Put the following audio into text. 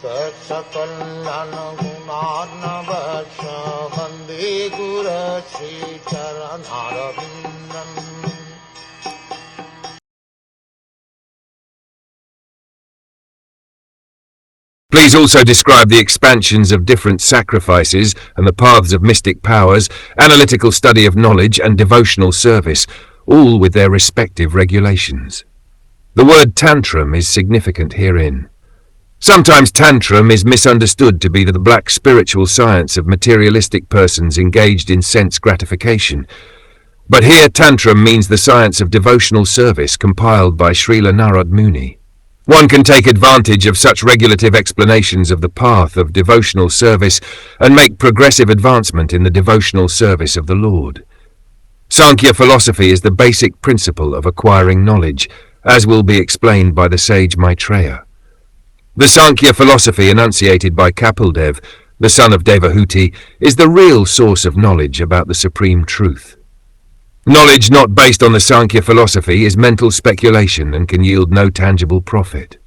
Saksakalyan gunarnavasya Vande Guru Sri Charanaravindan. Please also describe the expansions of different sacrifices and the paths of mystic powers, analytical study of knowledge and devotional service, all with their respective regulations. The word tantrum is significant herein. Sometimes tantrum is misunderstood to be the black spiritual science of materialistic persons engaged in sense gratification. But here tantrum means the science of devotional service compiled by Srila Narad Muni. One can take advantage of such regulative explanations of the path of devotional service and make progressive advancement in the devotional service of the Lord. Sankhya philosophy is the basic principle of acquiring knowledge, as will be explained by the sage Maitreya. The Sankhya philosophy enunciated by Kapildev, the son of Devahuti, is the real source of knowledge about the supreme truth. Knowledge not based on the Sankhya philosophy is mental speculation and can yield no tangible profit.